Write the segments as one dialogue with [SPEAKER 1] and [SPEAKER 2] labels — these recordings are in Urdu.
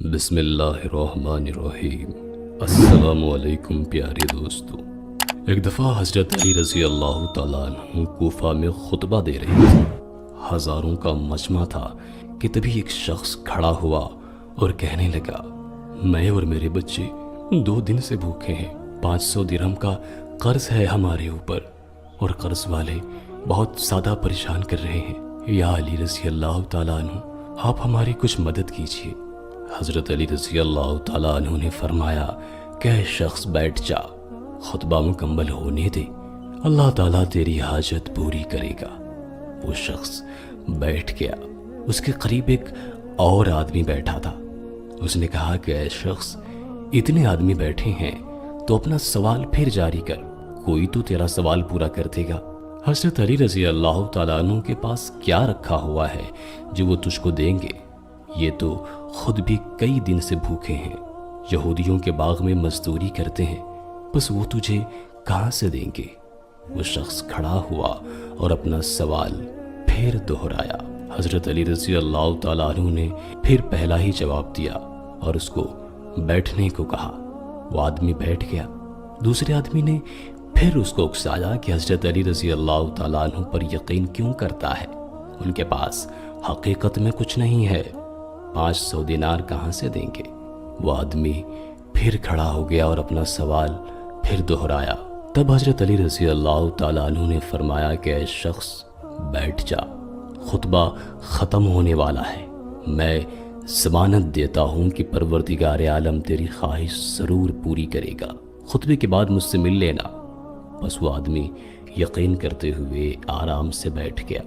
[SPEAKER 1] بسم اللہ الرحمن الرحیم۔ السلام علیکم پیارے دوستو۔ ایک دفعہ حضرت علی رضی اللہ تعالیٰ عنہ کوفہ میں خطبہ دے رہے تھے۔ ہزاروں کا مجمع تھا کہ تبھی ایک شخص کھڑا ہوا اور کہنے لگا، میں اور میرے بچے 2 دن سے بھوکے ہیں، 500 درہم کا قرض ہے ہمارے اوپر، اور قرض والے بہت زیادہ پریشان کر رہے ہیں۔ یا علی رضی اللہ تعالیٰ عنہ، آپ ہماری کچھ مدد کیجیے۔ حضرت علی رضی اللہ تعالیٰ عنہ نے فرمایا کہ اے شخص بیٹھ جا، خطبہ مکمل ہونے دے، اللہ تعالیٰ تیری حاجت پوری کرے گا۔ وہ شخص بیٹھ گیا۔ اس کے قریب ایک اور آدمی بیٹھا تھا۔ اس نے کہا کہ اے شخص، اتنے آدمی بیٹھے ہیں تو اپنا سوال پھر جاری کر، کوئی تو تیرا سوال پورا کر دے گا۔ حضرت علی رضی اللہ تعالیٰ عنہ کے پاس کیا رکھا ہوا ہے جو وہ تجھ کو دیں گے؟ یہ تو خود بھی کئی دن سے بھوکے ہیں، یہودیوں کے باغ میں مزدوری کرتے ہیں، بس وہ تجھے کہاں سے دیں گے؟ وہ شخص کھڑا ہوا اور اپنا سوال پھر دہرایا۔ حضرت علی رضی اللہ تعالیٰ عنہ نے پھر پہلا ہی جواب دیا اور اس کو بیٹھنے کو کہا۔ وہ آدمی بیٹھ گیا۔ دوسرے آدمی نے پھر اس کو اکسایا کہ حضرت علی رضی اللہ تعالیٰ عنہ پر یقین کیوں کرتا ہے؟ ان کے پاس حقیقت میں کچھ نہیں ہے، 500 دینار کہاں سے دیں گے؟ وہ آدمی پھر کھڑا ہو گیا اور اپنا سوال پھر دہرایا۔ تب حضرت علی رضی اللہ تعالیٰ عنہ نے فرمایا کہ اے شخص بیٹھ جا، خطبہ ختم ہونے والا ہے، میں ضمانت دیتا ہوں کہ پروردگار عالم تیری خواہش ضرور پوری کرے گا، خطبے کے بعد مجھ سے مل لینا۔ بس وہ آدمی یقین کرتے ہوئے آرام سے بیٹھ گیا۔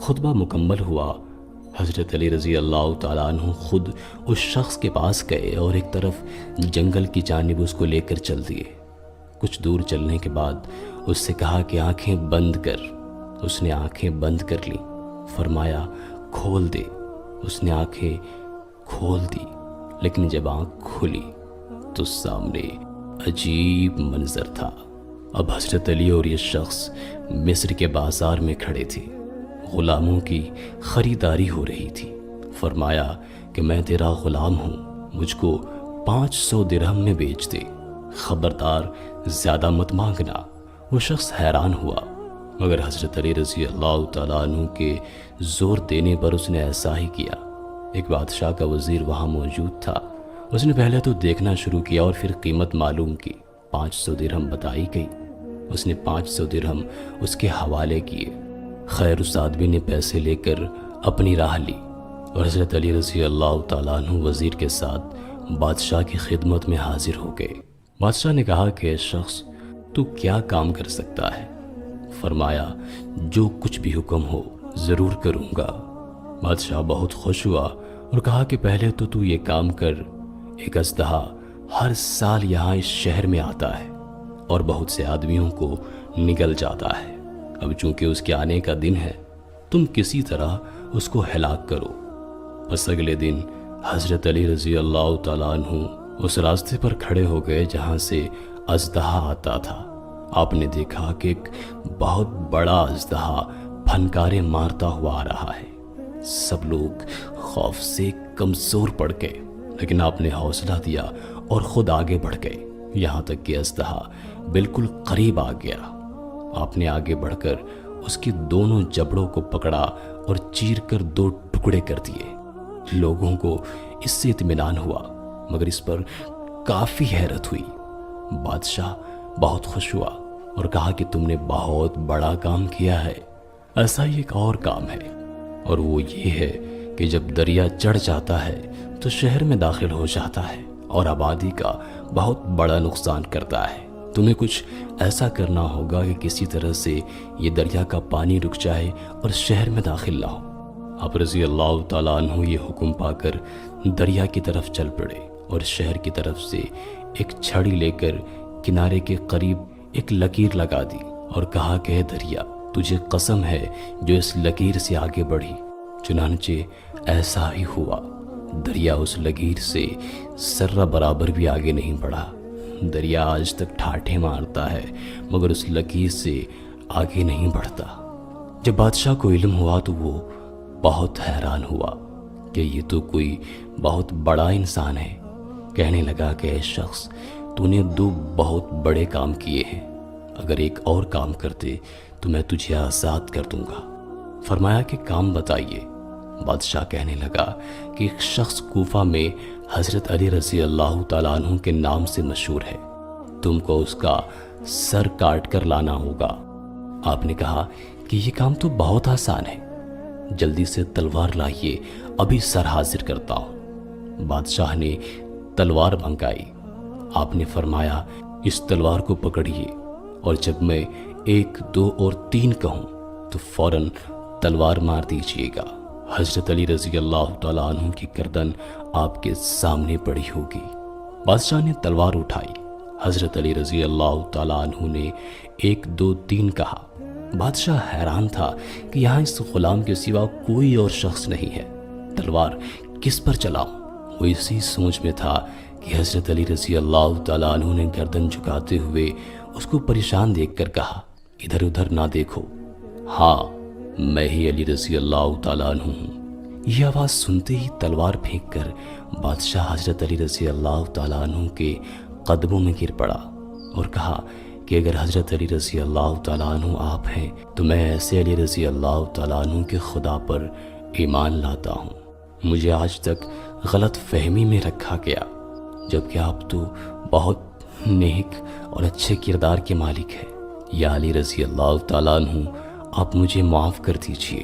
[SPEAKER 1] خطبہ مکمل ہوا۔ حضرت علی رضی اللہ تعالیٰ عنہ خود اس شخص کے پاس گئے اور ایک طرف جنگل کی جانب اس کو لے کر چل دیے۔ کچھ دور چلنے کے بعد اس سے کہا کہ آنکھیں بند کر۔ اس نے آنکھیں بند کر لیں۔ فرمایا کھول دے۔ اس نے آنکھیں کھول دی، لیکن جب آنکھ کھلی تو سامنے عجیب منظر تھا۔ اب حضرت علی اور یہ شخص مصر کے بازار میں کھڑے تھے۔ غلاموں کی خریداری ہو رہی تھی۔ فرمایا کہ میں تیرا غلام ہوں، مجھ کو 500 درہم میں بیچ دے، خبردار زیادہ مت مانگنا۔ وہ شخص حیران ہوا، مگر حضرت علی رضی اللہ تعالیٰ عنہ کے زور دینے پر اس نے ایسا ہی کیا۔ ایک بادشاہ کا وزیر وہاں موجود تھا۔ اس نے پہلے تو دیکھنا شروع کیا اور پھر قیمت معلوم کی۔ 500 درہم بتائی گئی۔ اس نے 500 درہم اس کے حوالے کیے۔ خیر، اس آدمی نے پیسے لے کر اپنی راہ لی اور حضرت علی رضی اللہ تعالیٰ عنہ وزیر کے ساتھ بادشاہ کی خدمت میں حاضر ہو گئے۔ بادشاہ نے کہا کہ اے شخص، تو کیا کام کر سکتا ہے؟ فرمایا جو کچھ بھی حکم ہو ضرور کروں گا۔ بادشاہ بہت خوش ہوا اور کہا کہ پہلے تو یہ کام کر، ایک اژدہا ہر سال یہاں اس شہر میں آتا ہے اور بہت سے آدمیوں کو نگل جاتا ہے۔ اب چونکہ اس کے آنے کا دن ہے، تم کسی طرح اس کو ہلاک کرو۔ بس اگلے دن حضرت علی رضی اللہ تعالیٰ عنہ اس راستے پر کھڑے ہو گئے جہاں سے اژدہا آتا تھا۔ آپ نے دیکھا کہ ایک بہت بڑا اژدہا پھنکارے مارتا ہوا آ رہا ہے۔ سب لوگ خوف سے کمزور پڑ گئے، لیکن آپ نے حوصلہ دیا اور خود آگے بڑھ گئے، یہاں تک کہ اژدہا بالکل قریب آ گیا۔ آپ نے آگے بڑھ کر اس کی دونوں جبڑوں کو پکڑا اور چیر کر 2 ٹکڑے کر دیے۔ لوگوں کو اس سے اطمینان ہوا، مگر اس پر کافی حیرت ہوئی۔ بادشاہ بہت خوش ہوا اور کہا کہ تم نے بہت بڑا کام کیا ہے۔ ایسا ہی ایک اور کام ہے، اور وہ یہ ہے کہ جب دریا چڑھ جاتا ہے تو شہر میں داخل ہو جاتا ہے اور آبادی کا بہت بڑا نقصان کرتا ہے۔ تمہیں کچھ ایسا کرنا ہوگا کہ کسی طرح سے یہ دریا کا پانی رک جائے اور شہر میں داخل نہ ہو۔ آپ رضی اللہ تعالیٰ عنہ یہ حکم پا کر دریا کی طرف چل پڑے اور شہر کی طرف سے ایک چھڑی لے کر کنارے کے قریب ایک لکیر لگا دی اور کہا کہ اے دریا، تجھے قسم ہے جو اس لکیر سے آگے بڑھی۔ چنانچہ ایسا ہی ہوا۔ دریا اس لکیر سے ذرہ برابر بھی آگے نہیں بڑھا۔ دریا آج تک ٹھاٹھے مارتا ہے مگر اس لکیر سے آگے نہیں بڑھتا۔ جب بادشاہ کو علم ہوا تو وہ بہت حیران ہوا۔ کہ یہ تو کوئی بہت بڑا انسان ہے۔ کہنے لگا کہ اے شخص، تو نے 2 بہت بڑے کام کیے ہیں، اگر ایک اور کام کرتے تو میں تجھے آزاد کر دوں گا۔ فرمایا کہ کام بتائیے۔ بادشاہ کہنے لگا کہ ایک شخص کوفہ میں حضرت علی رضی اللہ تعالیٰ عنہ کے نام سے مشہور ہے، تم کو اس کا سر کاٹ کر لانا ہوگا۔ آپ نے کہا کہ یہ کام تو بہت آسان ہے، جلدی سے تلوار لائیے، ابھی سر حاضر کرتا ہوں۔ بادشاہ نے تلوار منگائی۔ آپ نے فرمایا اس تلوار کو پکڑیے، اور جب میں 1 2 اور 3 کہوں تو فوراً تلوار مار دیجیے گا۔ حضرت علی رضی اللہ تعالیٰ عنہ کی گردن آپ کے سامنے پڑی ہوگی۔ بادشاہ نے تلوار اٹھائی۔ حضرت علی رضی اللہ تعالیٰ عنہ نے 1 2 3 کہا۔ بادشاہ حیران تھا کہ یہاں اس غلام کے سوا کوئی اور شخص نہیں ہے، تلوار کس پر چلاؤں؟ وہ اسی سوچ میں تھا کہ حضرت علی رضی اللہ تعالیٰ عنہ نے گردن جھکاتے ہوئے اس کو پریشان دیکھ کر کہا، ادھر ادھر نہ دیکھو، ہاں میں ہی علی رضی اللہ تعالیٰ عنہ ہوں۔ یہ آواز سنتے ہی تلوار پھینک کر بادشاہ حضرت علی رضی اللہ تعالیٰ عنہ کے قدموں میں گر پڑا اور کہا کہ اگر حضرت علی رضی اللہ تعالیٰ عنہ آپ ہیں تو میں ایسے علی رضی اللہ تعالیٰ عنہ کے خدا پر ایمان لاتا ہوں۔ مجھے آج تک غلط فہمی میں رکھا گیا، جبکہ آپ تو بہت نیک اور اچھے کردار کے مالک ہیں۔ یا علی رضی اللہ تعالیٰ عنہ، آپ مجھے معاف کر دیجئے۔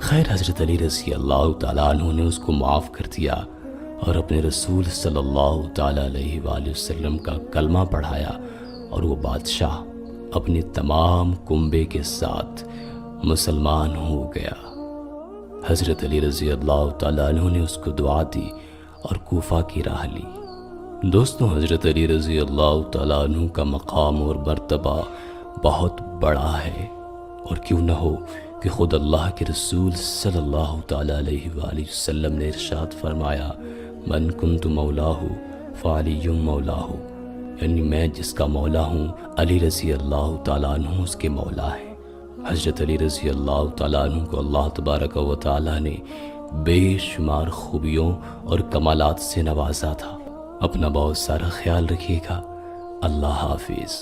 [SPEAKER 1] خیر، حضرت علی رضی اللہ تعالیٰ عنہ نے اس کو معاف کر دیا اور اپنے رسول صلی اللہ تعالیٰ علیہ وآلہ وسلم کا کلمہ پڑھایا، اور وہ بادشاہ اپنے تمام کنبے کے ساتھ مسلمان ہو گیا۔ حضرت علی رضی اللہ تعالیٰ عنہ نے اس کو دعا دی اور کوفہ کی راہ لی۔ دوستوں، حضرت علی رضی اللہ تعالیٰ عنہ کا مقام اور مرتبہ بہت بڑا ہے، اور کیوں نہ ہو کہ خود اللہ کے رسول صلی اللہ تعالیٰ علیہ وآلہ وسلم نے ارشاد فرمایا، من کنت مولاہ فعلی مولاہ، یعنی میں جس کا مولا ہوں علی رضی اللہ تعالیٰ عنہ اس کے مولا ہے۔ حضرت علی رضی اللہ تعالیٰ عنہ کو اللہ تبارک و تعالیٰ نے بے شمار خوبیوں اور کمالات سے نوازا تھا۔ اپنا بہت سارا خیال رکھیے گا۔ اللہ حافظ۔